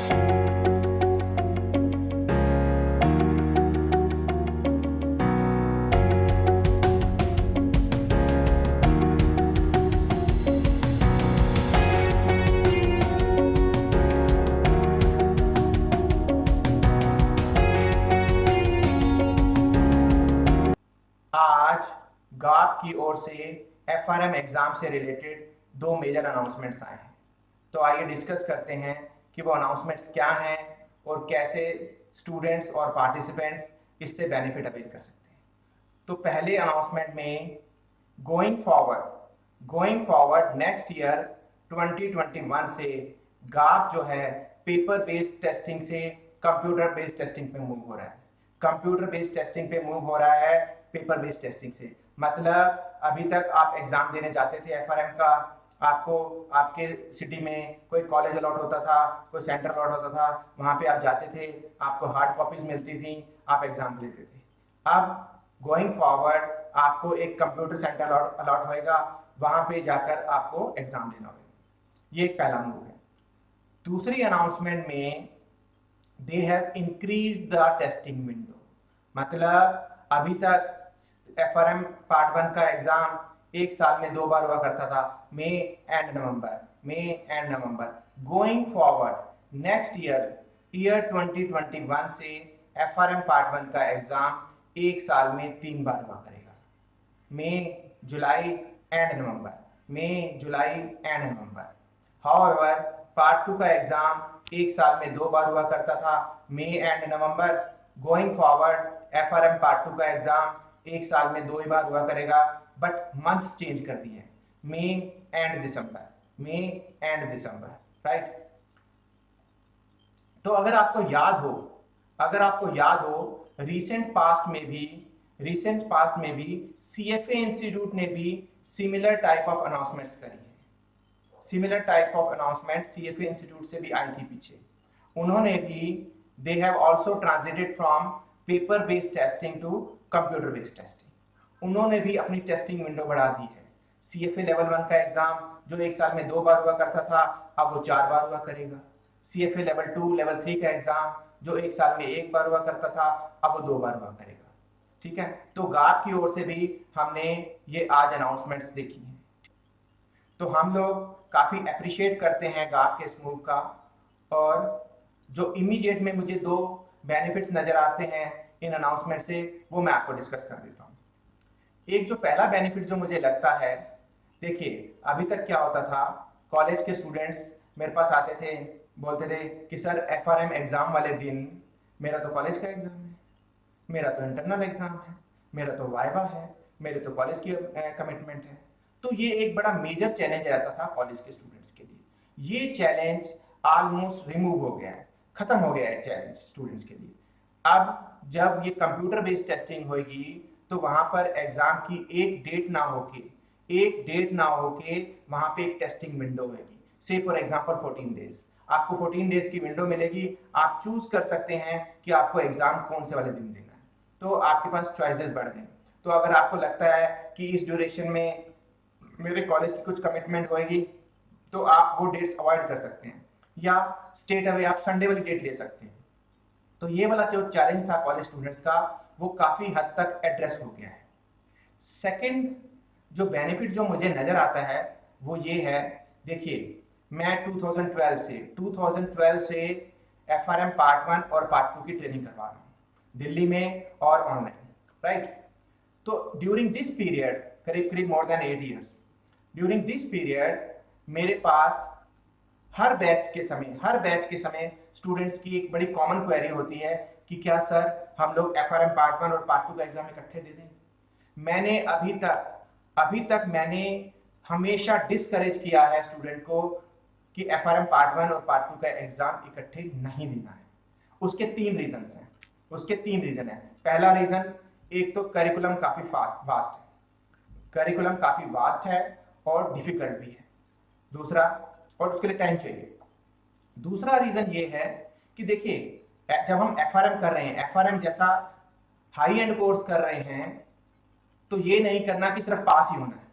आज गाप की ओर से एफआरएम एग्जाम से रिलेटेड दो मेजर अनाउंसमेंट्स आए हैं। तो आइए डिस्कस करते हैं कि वो अनाउंसमेंट्स क्या हैं और कैसे स्टूडेंट्स और पार्टिसिपेंट्स इससे बेनिफिट अवेल कर सकते हैं। तो पहले अनाउंसमेंट में गोइंग फॉरवर्ड नेक्स्ट ईयर 2021 से गाप जो है पेपर बेस्ड टेस्टिंग से कंप्यूटर बेस्ड टेस्टिंग पे मूव हो रहा है। कंप्यूटर बेस्ड टेस्टिंग पे मूव हो रहा है पेपर बेस्ड टेस्टिंग से। मतलब अभी तक आप एग्जाम देने जाते थे एफआरएम का, आपको आपके सिटी में कोई कॉलेज अलॉट होता था, कोई सेंटर अलॉट होता था, वहां पे आप जाते थे, आपको हार्ड कॉपीज मिलती थी, आप एग्जाम देते थे। अब गोइंग फॉरवर्ड आपको एक कंप्यूटर सेंटर अलॉट होएगा, वहां पे जाकर आपको एग्जाम देना होगा। ये एक पहला मूव है। दूसरी अनाउंसमेंट में they have increase the testing window. मतलब अभी तक एफआरएम पार्ट 1 का एग्जाम एक साल में 2 बार हुआ करता था, May and November. Going forward next year 2021 से एफआरएम पार्ट 1 का एग्जाम एक साल में 3 बार हुआ करेगा, मई जुलाई एंड नवंबर। हाउएवर पार्ट 2 का एग्जाम एक साल में 2 बार हुआ करता था, May and November. Going forward FRM part 2 का एग्जाम एक साल में 2 ही बार हुआ करेगा, बट मंथ चेंज कर दिए, मई एंड दिसंबर, राइट। तो अगर आपको याद हो रिसेंट पास्ट में भी सीएफए इंस्टीट्यूट ने भी सिमिलर टाइप ऑफ अनाउंसमेंट्स करी है। Similar type of announcement CFA institute से भी आई थी पीछे। उन्होंने भी they have also transitioned from paper based testing to computer based testing. उन्होंने भी अपनी टेस्टिंग विंडो बढ़ा दी है। सीएफए लेवल 1 का एग्जाम जो एक साल में 2 बार हुआ करता था, अब वो 4 बार हुआ करेगा। सीएफए लेवल 2 लेवल 3 का एग्जाम जो एक साल में 1 बार हुआ करता था, अब वो 2 बार हुआ करेगा। ठीक है, तो गाप की ओर से भी हमने ये आज अनाउंसमेंट्स देखी हैं। तो हम लोग काफी अप्रिशिएट करते हैं गाप के इस मूव का। और जो इमीडिएट में मुझे दो बेनिफिट्स नजर आते हैं इन अनाउंसमेंट से, वो मैं आपको डिस्कस कर देता हूँ। एक जो पहला बेनिफिट जो मुझे लगता है, देखिए अभी तक क्या होता था, कॉलेज के स्टूडेंट्स मेरे पास आते थे, बोलते थे कि सर एफआरएम एग्जाम वाले दिन मेरा तो कॉलेज का एग्जाम है, मेरा तो इंटरनल एग्जाम है, मेरा तो वाइवा है, मेरे तो कॉलेज की कमिटमेंट है। तो ये एक बड़ा मेजर चैलेंज रहता था कॉलेज के स्टूडेंट्स के लिए। ये चैलेंज ऑलमोस्ट रिमूव हो गया है, खत्म हो गया है चैलेंज स्टूडेंट्स के लिए। अब जब ये कंप्यूटर बेस्ड टेस्टिंग होगी तो वहां पर एग्जाम की एक डेट ना होके वहां पे एक टेस्टिंग विंडो होगी। से फॉर एग्जांपल 14 डेज, आपको 14 डेज की विंडो मिलेगी। आप चूज कर सकते हैं कि आपको एग्जाम कौन से वाले दिन देना है, तो आपके पास चॉइसेस बढ़ गए। तो अगर आपको लगता है कि इस ड्यूरेशन में मेरे कॉलेज की कुछ कमिटमेंट होगी, तो आप वो डेट्स अवॉइड कर सकते हैं, या स्टेट अवे आप संडे वाली डेट ले सकते हैं। तो ये वाला जो चैलेंज था कॉलेज स्टूडेंट्स का, वो काफी हद तक एड्रेस हो गया है। सेकंड जो बेनिफिट जो मुझे नजर आता है वो ये है, देखिए मैं 2012 से एफआरएम पार्ट 1 और पार्ट 2 की ट्रेनिंग करवा रहा हूँ दिल्ली में और ऑनलाइन, राइट। तो ड्यूरिंग दिस पीरियड करीब करीब more than 8 years, during this period मेरे पास हर बैच के समय स्टूडेंट्स की एक बड़ी कॉमन क्वेरी होती है कि क्या सर हम लोग एफआरएम पार्ट 1 और पार्ट 2 का एग्जाम इकट्ठे दे दें। मैंने अभी तक मैंने हमेशा डिस्करेज किया है स्टूडेंट को कि एफआरएम पार्ट 1 और पार्ट 2 का एग्जाम इकट्ठे नहीं देना है। उसके तीन रीजन है। पहला रीजन, एक तो करिकुलम काफी वास्ट है और डिफिकल्ट भी है। दूसरा, और उसके लिए टाइम चाहिए। दूसरा रीजन ये है कि देखिए जब हम एफआरएम कर रहे हैं, एफआरएम जैसा हाई एंड कोर्स कर रहे हैं, तो ये नहीं करना कि सिर्फ पास ही होना है।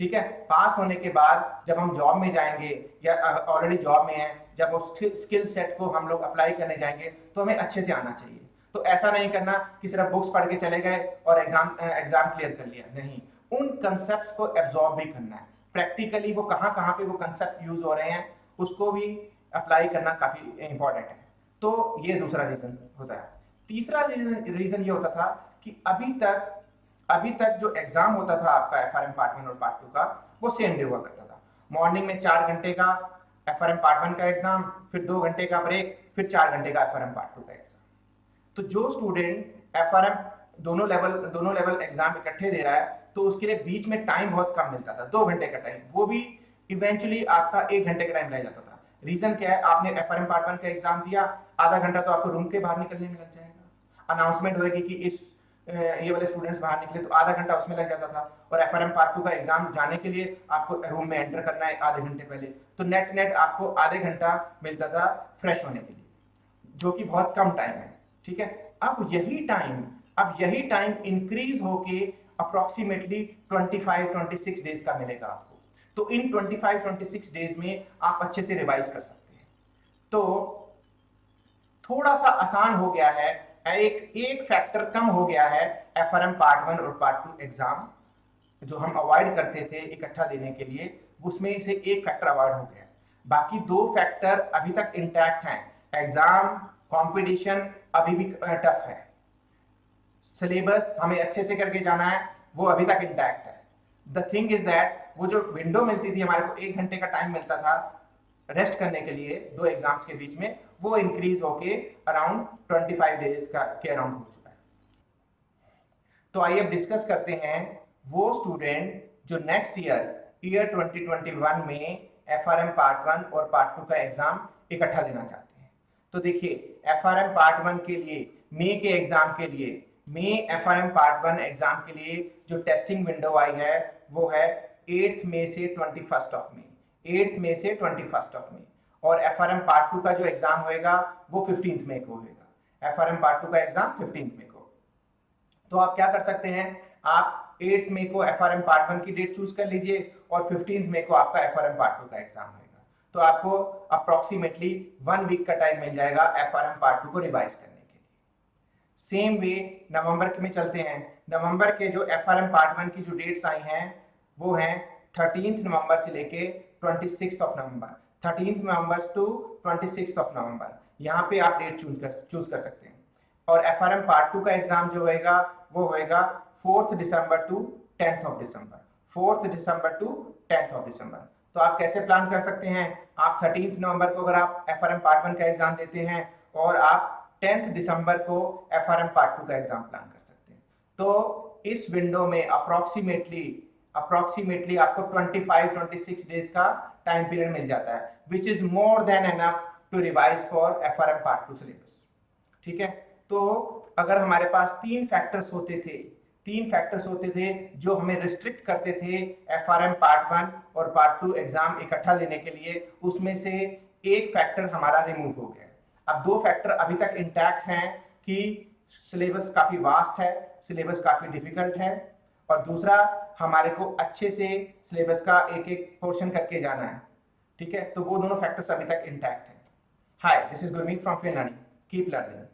ठीक है, पास होने के बाद जब हम जॉब में जाएंगे या ऑलरेडी जॉब में हैं, जब उस स्किल सेट को हम लोग अप्लाई करने जाएंगे तो हमें अच्छे से आना चाहिए। तो ऐसा नहीं करना कि सिर्फ बुक्स पढ़ के चले गए और एग्जाम क्लियर कर लिया, नहीं, उन कंसेप्ट को एब्जॉर्ब भी करना है, प्रैक्टिकली वो कहाँ कहाँ पे वो कंसेप्ट यूज हो रहे हैं उसको भी अप्लाई करना काफी इंपॉर्टेंट है। तो ये दूसरा रीजन होता है। तीसरा रीजन ये होता था कि अभी तक जो एग्जाम होता था आपका FRM पार्ट 1 और पार्ट 2 का, वो सेम डे हुआ करता था। मॉर्निंग में 4 घंटे का FRM पार्ट 1 का एग्जाम, फिर 2 घंटे का ब्रेक, फिर 4 घंटे का FRM पार्ट 2 का एग्जाम। तो जो स्टूडेंट FRM दोनों लेवल एग्जाम इकट्ठे दे रहा है तो उसके लिए बीच में टाइम बहुत कम मिलता था, 2 घंटे का टाइम, वो भी इवेंचुअली आपका 1 घंटे का टाइम रह जाता था। रीजन क्या है, आपने FRM पार्ट 1 का एग्जाम दिया, आधा घंटा तो आपको रूम के बाहर निकलने में लग जाएगा, अनाउंसमेंट होगी कि इस ये वाले स्टूडेंट्स बाहर निकले, तो आधा घंटा उसमें लग जाता था। और FRM पार्ट 2 का एग्जाम जाने के लिए आपको रूम में एंटर करना है आधे घंटे पहले, तो नेट आपको आधे घंटा मिलता था फ्रेश होने के लिए, जो कि बहुत कम टाइम है। ठीक है, अब यही टाइम इंक्रीज होके अप्रोक्सीमेटली 25-26 डेज का मिलेगा आपको। तो इन 25-26 डेज में आप अच्छे से रिवाइज कर सकते हैं। तो थोड़ा सा आसान हो गया है, एक फैक्टर कम हो गया है FRM पार्ट 1 और पार्ट 2 एग्जाम जो हम अवॉइड करते थे इकट्ठा देने के लिए, उसमें से एक फैक्टर अवॉइड हो गया। बाकी 2 फैक्टर अभी तक इंटैक्ट हैं। एग्जाम कंपटीशन अभी भी टफ है, सिलेबस हमें अच्छे से करके जाना है, वो अभी तक इंटैक्ट है। द थिंग इज दैट वो जो विंडो मिलती थी हमारे को, 1 घंटे का टाइम मिलता था रेस्ट करने के लिए 2 एग्जाम्स के बीच में, वो इंक्रीज होके अराउंड 25 डेज के अराउंड हो चुका है। तो आइए अब डिस्कस करते हैं वो स्टूडेंट जो नेक्स्ट ईयर 2021 में FRM पार्ट 1 और पार्ट 2 का एग्जाम इकट्ठा देना चाहते हैं। तो देखिए, FRM पार्ट 1 के लिए मई के एग्जाम के लिए, मई FRM पार्ट 1 एग्जाम के लिए जो टेस्टिंग विंडो आई है वो है 8 मई से 21 मई, 8 मई से 21 मई। और FRM पार्ट 2 का जो एग्जाम होएगा वो 15 मई को होएगा। FRM पार्ट 2 का एग्जाम 15 मई को। तो आप क्या कर सकते हैं, आप 8 मई को FRM पार्ट 1 की डेट चूज कर लीजिए और 15 मई को आपका FRM पार्ट 2 का एग्जाम होएगा। तो आपको अप्रोक्सीमेटली 1 वीक का टाइम मिल जाएगा FRM पार्ट 2 को रिवाइज करने के लिए। सेम वे नवंबर में चलते हैं। नवंबर के जो FRM पार्ट 1 की जो डेट्स आई हैं वो हैं 13 नवंबर से लेके 26 नवंबर, 13 नवंबर टू 26 नवंबर। यहाँ पे आप डेट चूज कर सकते हैं। और FRM पार्ट 2 का एग्जाम जो होएगा वो होएगा 4 दिसंबर टू 10 दिसंबर, 4 दिसंबर टू 10 दिसंबर। तो आप कैसे प्लान कर सकते हैं, आप 13 नवंबर को अगर आप FRM पार्ट 1 का एग्जाम देते हैं और आप 10 दिसंबर को FRM पार्ट 2 का एग्जाम प्लान कर सकते हैं। तो इस विंडो में अप्रोक्सीमेटली आपको 25-26 डेज का टाइम पीरियड मिल जाता है, which is more than enough to revise for FRM part 2 syllabus. ठीक है, तो अगर हमारे पास 3 फैक्टर्स होते थे जो हमें रिस्ट्रिक्ट करते थे FRM पार्ट 1 और पार्ट 2 एग्जाम इकट्ठा देने के लिए, उसमें से एक फैक्टर हमारा रिमूव हो गया। अब 2 फैक्टर अभी तक इंटैक्ट हैं कि सिलेबस काफी वास्ट है, सिलेबस काफी डिफिकल्ट है, और दूसरा हमारे को अच्छे से सिलेबस का एक एक पोर्शन करके जाना है। ठीक है, तो वो दोनों फैक्टर्स अभी तक इंटैक्ट है। Hi, this is Gurmeet from Fin Learning, keep learning.